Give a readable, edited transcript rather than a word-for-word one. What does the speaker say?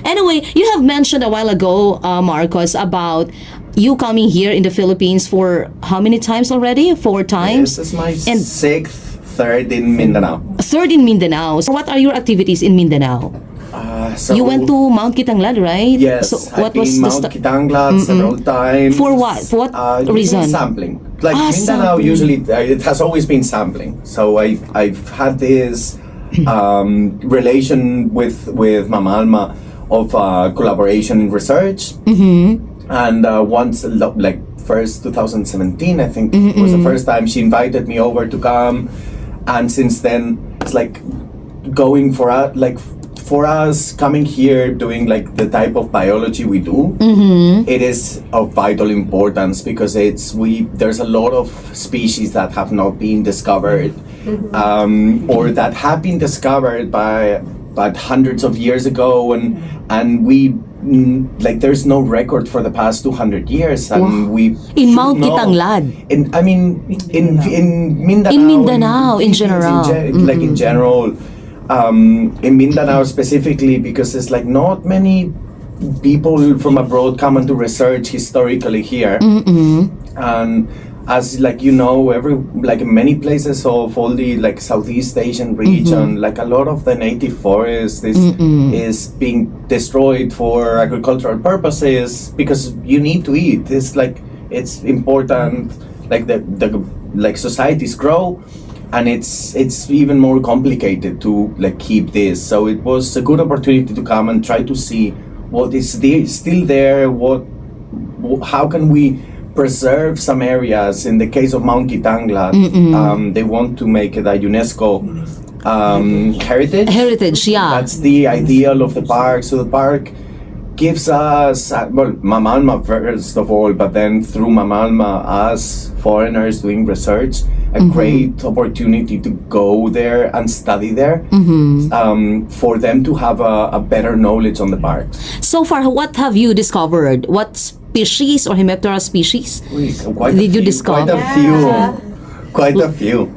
Anyway, you have mentioned a while ago, Marcos, about you coming here in the Philippines for how many times already? 4 times? This is my And- sixth, third in Mindanao. Third in Mindanao. So what are your activities in Mindanao? So You went to Mount Kitanglad, right? Yes, So I've been Mount Kitanglad several times. For what? For what usually reason? Sampling. Like sampling. Mindanao, usually it has always been sampling. So I've had this relation with Mama Alma of collaboration in research. And once, like first 2017, I think was the first time she invited me over to come. And since then, it's like going for for us coming here doing like the type of biology we do, it is of vital importance because there's a lot of species that have not been discovered, or that have been discovered but hundreds of years ago, and we like there's no record for the past 200 years, and we In should Mount know. Kitanglad. In Mindanao, In Mindanao, in general. like in general. In Mindanao specifically, because it's like not many people from abroad come and do research historically here, and as like like in many places of all the like Southeast Asian region, like a lot of the native forest is being destroyed for agricultural purposes because you need to eat. It's important, like the like societies grow. And it's even more complicated to like keep this. So it was a good opportunity to come and try to see what is still there. How can we preserve some areas? In the case of Mount Kitanglad, they want to make it a UNESCO heritage. Heritage, yeah. That's the ideal of the park. So the park gives us, Mama Alma first of all, but then through Mama Alma, us foreigners doing research, a great opportunity to go there and study there, for them to have a better knowledge on the park. So far, what have you discovered? What species or Hemiptera species Quite a did you few, discover? Quite a few.